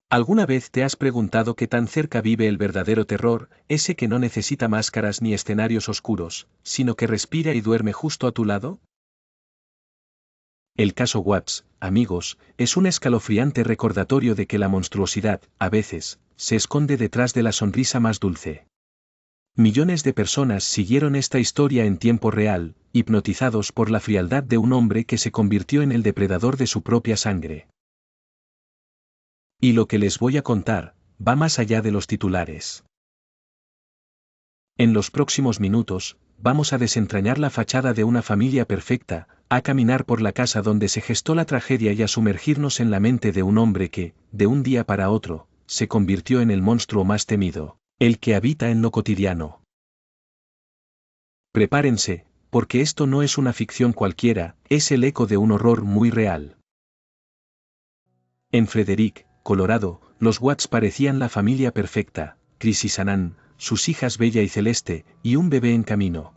¿Alguna vez te has preguntado qué tan cerca vive el verdadero terror, ese que no necesita máscaras ni escenarios oscuros, sino que respira y duerme justo a tu lado? El caso Watts, amigos, es un escalofriante recordatorio de que la monstruosidad, a veces, se esconde detrás de la sonrisa más dulce. Millones de personas siguieron esta historia en tiempo real, hipnotizados por la frialdad de un hombre que se convirtió en el depredador de su propia sangre. Y lo que les voy a contar, va más allá de los titulares. En los próximos minutos, vamos a desentrañar la fachada de una familia perfecta, a caminar por la casa donde se gestó la tragedia y a sumergirnos en la mente de un hombre que, de un día para otro, se convirtió en el monstruo más temido, el que habita en lo cotidiano. Prepárense, porque esto no es una ficción cualquiera, es el eco de un horror muy real. En Frederick, Colorado, los Watts parecían la familia perfecta, Chris y Shanann, sus hijas Bella y Celeste, y un bebé en camino.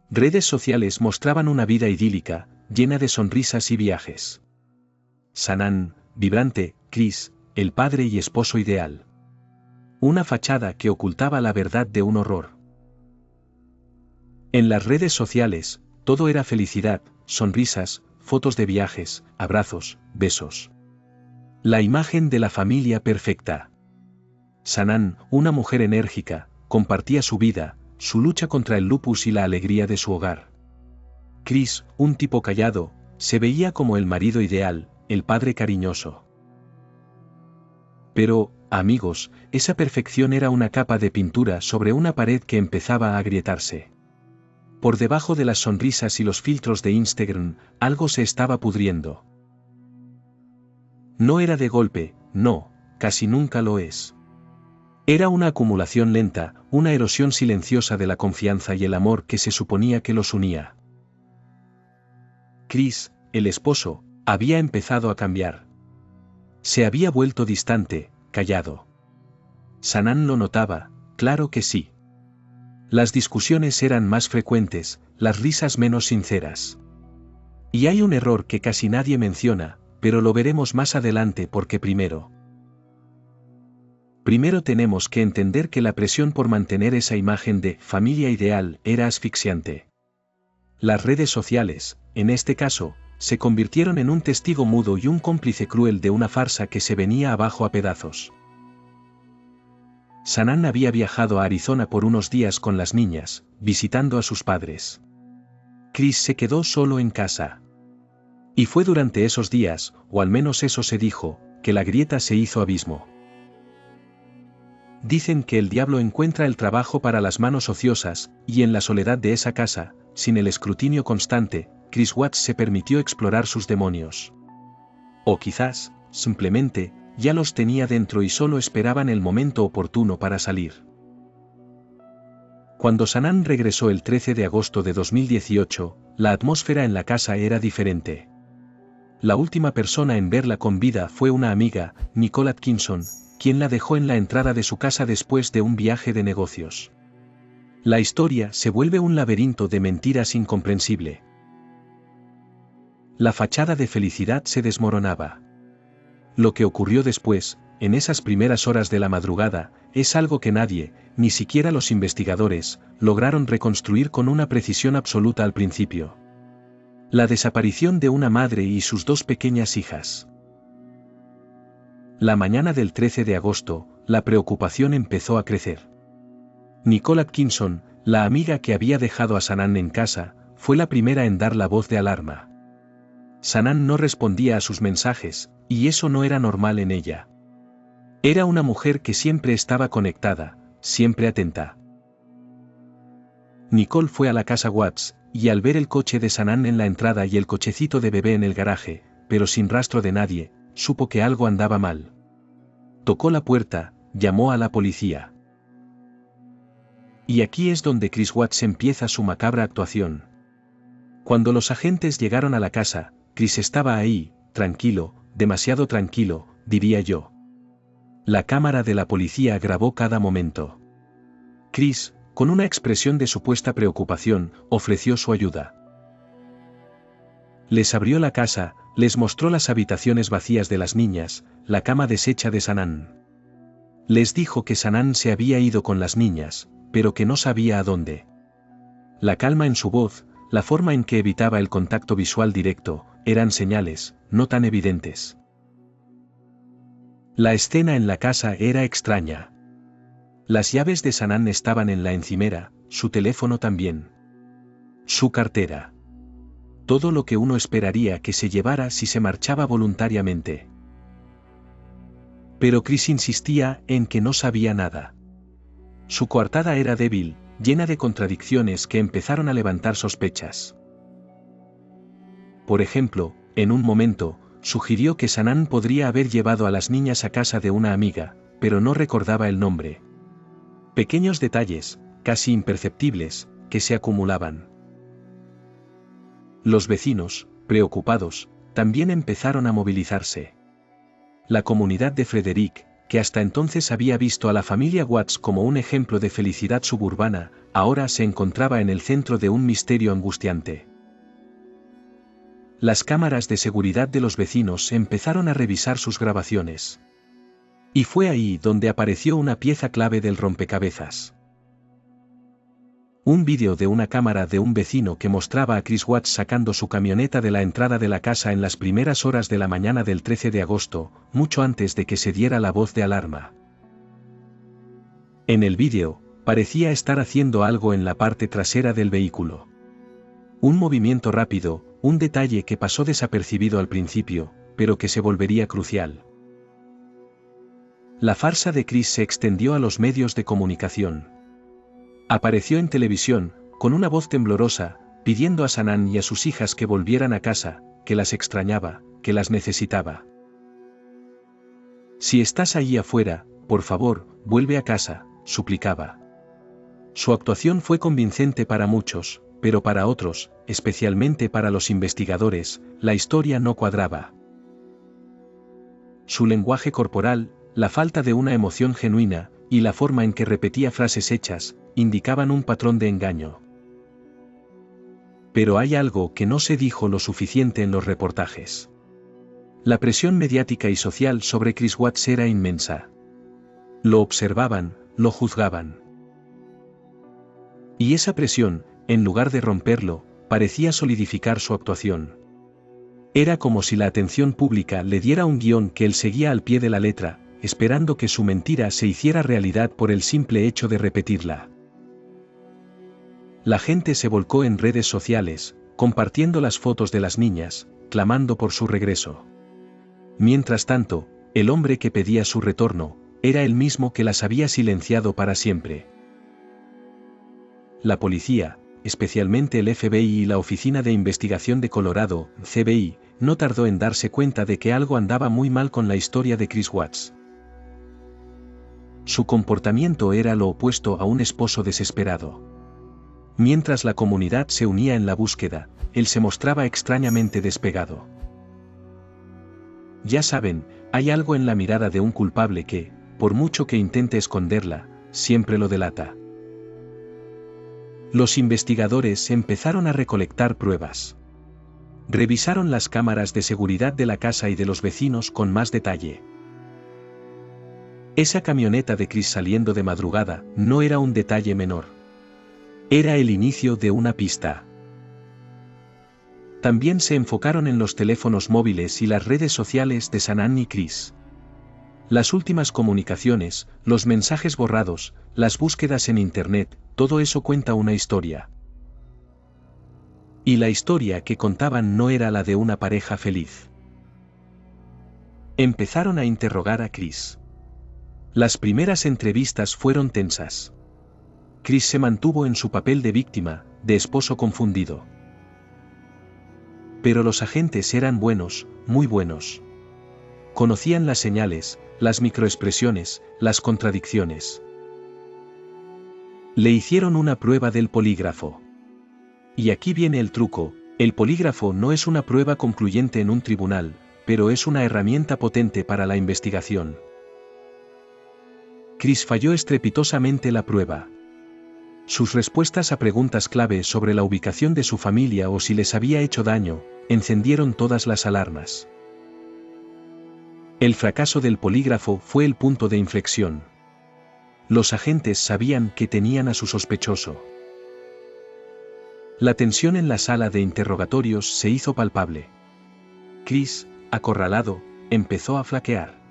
Redes sociales mostraban una vida idílica, llena de sonrisas y viajes. Shanann, vibrante, Chris, el padre y esposo ideal. Una fachada que ocultaba la verdad de un horror. En las redes sociales, todo era felicidad, sonrisas, fotos de viajes, abrazos, besos. La imagen de la familia perfecta. Shanann, una mujer enérgica, compartía su vida, su lucha contra el lupus y la alegría de su hogar. Chris, un tipo callado, se veía como el marido ideal, el padre cariñoso. Pero, amigos, esa perfección era una capa de pintura sobre una pared que empezaba a agrietarse. Por debajo de las sonrisas y los filtros de Instagram, algo se estaba pudriendo. No era de golpe, no, casi nunca lo es. Era una acumulación lenta, una erosión silenciosa de la confianza y el amor que se suponía que los unía. Chris, el esposo, había empezado a cambiar. Se había vuelto distante, callado. Shanann lo notaba, claro que sí. Las discusiones eran más frecuentes, las risas menos sinceras. Y hay un error que casi nadie menciona, pero lo veremos más adelante porque primero tenemos que entender que la presión por mantener esa imagen de familia ideal era asfixiante. Las redes sociales, en este caso, se convirtieron en un testigo mudo y un cómplice cruel de una farsa que se venía abajo a pedazos. Shanann había viajado a Arizona por unos días con las niñas, visitando a sus padres. Chris se quedó solo en casa. Y fue durante esos días, o al menos eso se dijo, que la grieta se hizo abismo. Dicen que el diablo encuentra el trabajo para las manos ociosas, y en la soledad de esa casa, sin el escrutinio constante, Chris Watts se permitió explorar sus demonios. O quizás, simplemente, ya los tenía dentro y solo esperaban el momento oportuno para salir. Cuando Shanann regresó el 13 de agosto de 2018, la atmósfera en la casa era diferente. La última persona en verla con vida fue una amiga, Nicole Atkinson, quien la dejó en la entrada de su casa después de un viaje de negocios. La historia se vuelve un laberinto de mentiras incomprensible. La fachada de felicidad se desmoronaba. Lo que ocurrió después, en esas primeras horas de la madrugada, es algo que nadie, ni siquiera los investigadores, lograron reconstruir con una precisión absoluta al principio. La desaparición de una madre y sus dos pequeñas hijas. La mañana del 13 de agosto, la preocupación empezó a crecer. Nicole Atkinson, la amiga que había dejado a Shanann en casa, fue la primera en dar la voz de alarma. Shanann no respondía a sus mensajes, y eso no era normal en ella. Era una mujer que siempre estaba conectada, siempre atenta. Nicole fue a la casa Watts, y al ver el coche de Shanann en la entrada y el cochecito de bebé en el garaje, pero sin rastro de nadie, supo que algo andaba mal. Tocó la puerta, llamó a la policía. Y aquí es donde Chris Watts empieza su macabra actuación. Cuando los agentes llegaron a la casa, Chris estaba ahí, tranquilo, demasiado tranquilo, diría yo. La cámara de la policía grabó cada momento. Chris, con una expresión de supuesta preocupación, ofreció su ayuda. Les abrió la casa, les mostró las habitaciones vacías de las niñas, la cama deshecha de Sanaan. Les dijo que Sanaan se había ido con las niñas, pero que no sabía a dónde. La calma en su voz, la forma en que evitaba el contacto visual directo, eran señales, no tan evidentes. La escena en la casa era extraña. Las llaves de Sanaan estaban en la encimera, su teléfono también. Su cartera. Todo lo que uno esperaría que se llevara si se marchaba voluntariamente. Pero Chris insistía en que no sabía nada. Su coartada era débil, llena de contradicciones que empezaron a levantar sospechas. Por ejemplo, en un momento, sugirió que Sanaan podría haber llevado a las niñas a casa de una amiga, pero no recordaba el nombre. Pequeños detalles, casi imperceptibles, que se acumulaban. Los vecinos, preocupados, también empezaron a movilizarse. La comunidad de Frederick, que hasta entonces había visto a la familia Watts como un ejemplo de felicidad suburbana, ahora se encontraba en el centro de un misterio angustiante. Las cámaras de seguridad de los vecinos empezaron a revisar sus grabaciones. Y fue ahí donde apareció una pieza clave del rompecabezas. Un vídeo de una cámara de un vecino que mostraba a Chris Watts sacando su camioneta de la entrada de la casa en las primeras horas de la mañana del 13 de agosto, mucho antes de que se diera la voz de alarma. En el vídeo, parecía estar haciendo algo en la parte trasera del vehículo. Un movimiento rápido, un detalle que pasó desapercibido al principio, pero que se volvería crucial. La farsa de Chris se extendió a los medios de comunicación. Apareció en televisión, con una voz temblorosa, pidiendo a Sanaan y a sus hijas que volvieran a casa, que las extrañaba, que las necesitaba. Si estás ahí afuera, por favor, vuelve a casa, suplicaba. Su actuación fue convincente para muchos, pero para otros, especialmente para los investigadores, la historia no cuadraba. Su lenguaje corporal, la falta de una emoción genuina, y la forma en que repetía frases hechas, indicaban un patrón de engaño. Pero hay algo que no se dijo lo suficiente en los reportajes. La presión mediática y social sobre Chris Watts era inmensa. Lo observaban, lo juzgaban. Y esa presión, en lugar de romperlo, parecía solidificar su actuación. Era como si la atención pública le diera un guión que él seguía al pie de la letra, esperando que su mentira se hiciera realidad por el simple hecho de repetirla. La gente se volcó en redes sociales, compartiendo las fotos de las niñas, clamando por su regreso. Mientras tanto, el hombre que pedía su retorno, era el mismo que las había silenciado para siempre. La policía, especialmente el FBI y la Oficina de Investigación de Colorado, FBI, no tardó en darse cuenta de que algo andaba muy mal con la historia de Chris Watts. Su comportamiento era lo opuesto a un esposo desesperado. Mientras la comunidad se unía en la búsqueda, él se mostraba extrañamente despegado. Ya saben, hay algo en la mirada de un culpable que, por mucho que intente esconderla, siempre lo delata. Los investigadores empezaron a recolectar pruebas. Revisaron las cámaras de seguridad de la casa y de los vecinos con más detalle. Esa camioneta de Chris saliendo de madrugada no era un detalle menor. Era el inicio de una pista. También se enfocaron en los teléfonos móviles y las redes sociales de Sanaan y Chris. Las últimas comunicaciones, los mensajes borrados, las búsquedas en Internet, todo eso cuenta una historia. Y la historia que contaban no era la de una pareja feliz. Empezaron a interrogar a Chris. Las primeras entrevistas fueron tensas. Chris se mantuvo en su papel de víctima, de esposo confundido. Pero los agentes eran buenos, muy buenos. Conocían las señales, las microexpresiones, las contradicciones. Le hicieron una prueba del polígrafo. Y aquí viene el truco, el polígrafo no es una prueba concluyente en un tribunal, pero es una herramienta potente para la investigación. Chris falló estrepitosamente la prueba. Sus respuestas a preguntas clave sobre la ubicación de su familia o si les había hecho daño, encendieron todas las alarmas. El fracaso del polígrafo fue el punto de inflexión. Los agentes sabían que tenían a su sospechoso. La tensión en la sala de interrogatorios se hizo palpable. Chris, acorralado, empezó a flaquear.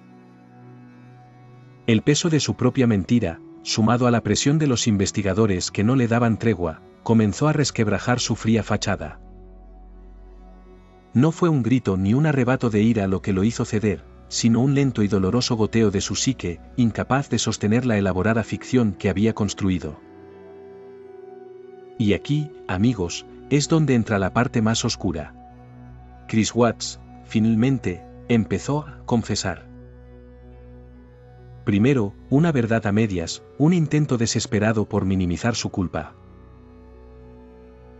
El peso de su propia mentira, sumado a la presión de los investigadores que no le daban tregua, comenzó a resquebrajar su fría fachada. No fue un grito ni un arrebato de ira lo que lo hizo ceder, sino un lento y doloroso goteo de su psique, incapaz de sostener la elaborada ficción que había construido. Y aquí, amigos, es donde entra la parte más oscura. Chris Watts, finalmente, empezó a confesar. Primero, una verdad a medias, un intento desesperado por minimizar su culpa.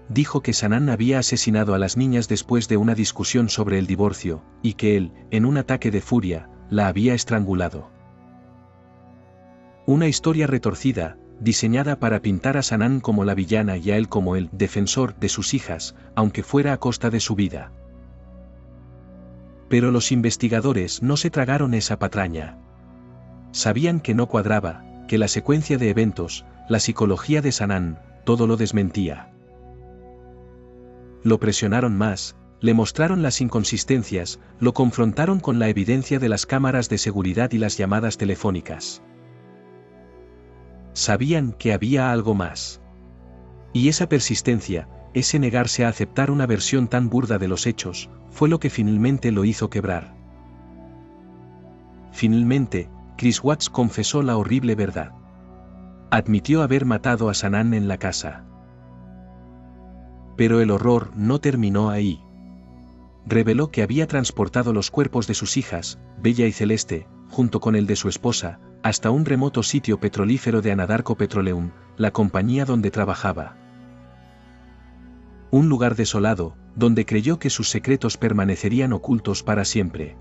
Dijo que Sanaan había asesinado a las niñas después de una discusión sobre el divorcio, y que él, en un ataque de furia, la había estrangulado. Una historia retorcida, diseñada para pintar a Sanaan como la villana y a él como el defensor de sus hijas, aunque fuera a costa de su vida. Pero los investigadores no se tragaron esa patraña. Sabían que no cuadraba, que la secuencia de eventos, la psicología de Sanaan, todo lo desmentía. Lo presionaron más, le mostraron las inconsistencias, lo confrontaron con la evidencia de las cámaras de seguridad y las llamadas telefónicas. Sabían que había algo más. Y esa persistencia, ese negarse a aceptar una versión tan burda de los hechos, fue lo que finalmente lo hizo quebrar. Finalmente, Chris Watts confesó la horrible verdad. Admitió haber matado a Sanaan en la casa. Pero el horror no terminó ahí. Reveló que había transportado los cuerpos de sus hijas, Bella y Celeste, junto con el de su esposa, hasta un remoto sitio petrolífero de Anadarko Petroleum, la compañía donde trabajaba. Un lugar desolado, donde creyó que sus secretos permanecerían ocultos para siempre.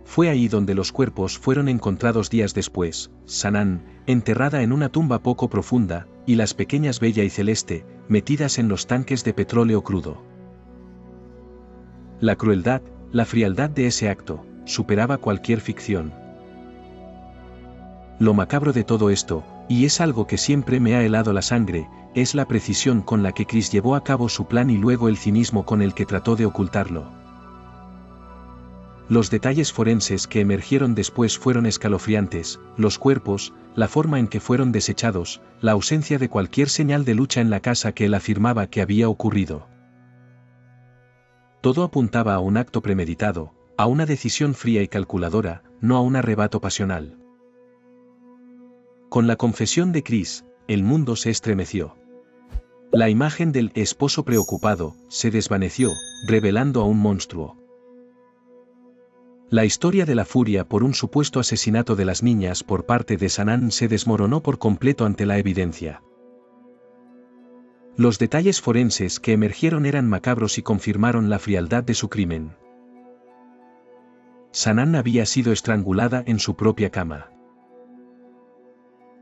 Fue ahí donde los cuerpos fueron encontrados días después, Sanaan, enterrada en una tumba poco profunda, y las pequeñas Bella y Celeste, metidas en los tanques de petróleo crudo. La crueldad, la frialdad de ese acto, superaba cualquier ficción. Lo macabro de todo esto, y es algo que siempre me ha helado la sangre, es la precisión con la que Chris llevó a cabo su plan y luego el cinismo con el que trató de ocultarlo. Los detalles forenses que emergieron después fueron escalofriantes, los cuerpos, la forma en que fueron desechados, la ausencia de cualquier señal de lucha en la casa que él afirmaba que había ocurrido. Todo apuntaba a un acto premeditado, a una decisión fría y calculadora, no a un arrebato pasional. Con la confesión de Chris, el mundo se estremeció. La imagen del esposo preocupado se desvaneció, revelando a un monstruo. La historia de la furia por un supuesto asesinato de las niñas por parte de Sanaan se desmoronó por completo ante la evidencia. Los detalles forenses que emergieron eran macabros y confirmaron la frialdad de su crimen. Sanaan había sido estrangulada en su propia cama.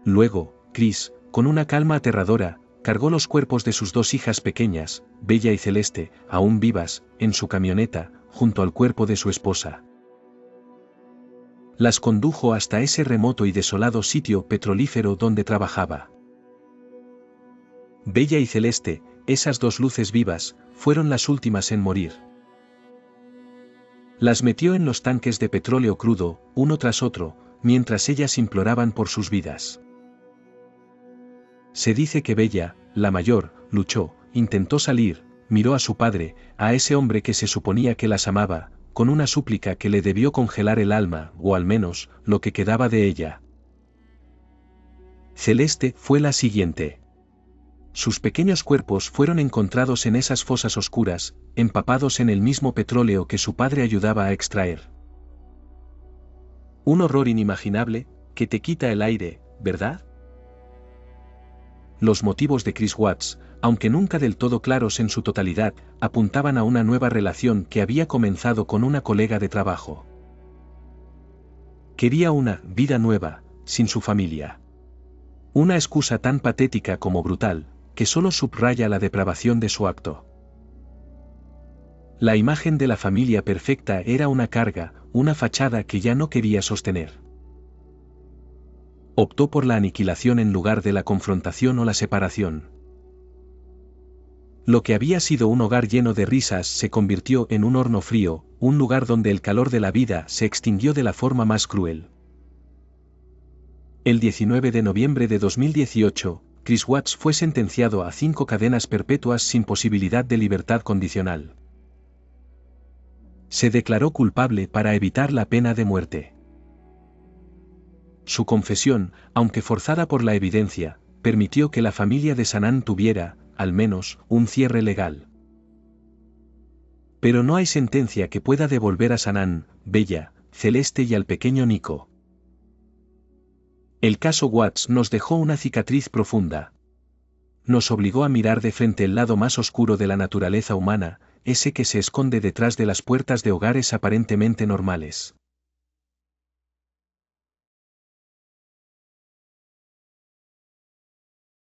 Luego, Chris, con una calma aterradora, cargó los cuerpos de sus dos hijas pequeñas, Bella y Celeste, aún vivas, en su camioneta, junto al cuerpo de su esposa. Las condujo hasta ese remoto y desolado sitio petrolífero donde trabajaba. Bella y Celeste, esas dos luces vivas, fueron las últimas en morir. Las metió en los tanques de petróleo crudo, uno tras otro, mientras ellas imploraban por sus vidas. Se dice que Bella, la mayor, luchó, intentó salir, miró a su padre, a ese hombre que se suponía que las amaba, con una súplica que le debió congelar el alma, o al menos, lo que quedaba de ella. Celeste fue la siguiente. Sus pequeños cuerpos fueron encontrados en esas fosas oscuras, empapados en el mismo petróleo que su padre ayudaba a extraer. Un horror inimaginable, que te quita el aire, ¿verdad? Los motivos de Chris Watts, aunque nunca del todo claros en su totalidad, apuntaban a una nueva relación que había comenzado con una colega de trabajo. Quería una vida nueva, sin su familia. Una excusa tan patética como brutal, que solo subraya la depravación de su acto. La imagen de la familia perfecta era una carga, una fachada que ya no quería sostener. Optó por la aniquilación en lugar de la confrontación o la separación. Lo que había sido un hogar lleno de risas se convirtió en un horno frío, un lugar donde el calor de la vida se extinguió de la forma más cruel. El 19 de noviembre de 2018, Chris Watts fue sentenciado a 5 cadenas perpetuas sin posibilidad de libertad condicional. Se declaró culpable para evitar la pena de muerte. Su confesión, aunque forzada por la evidencia, permitió que la familia de Sanaan tuviera, al menos, un cierre legal. Pero no hay sentencia que pueda devolver a Sanaan, Bella, Celeste y al pequeño Nico. El caso Watts nos dejó una cicatriz profunda. Nos obligó a mirar de frente el lado más oscuro de la naturaleza humana, ese que se esconde detrás de las puertas de hogares aparentemente normales.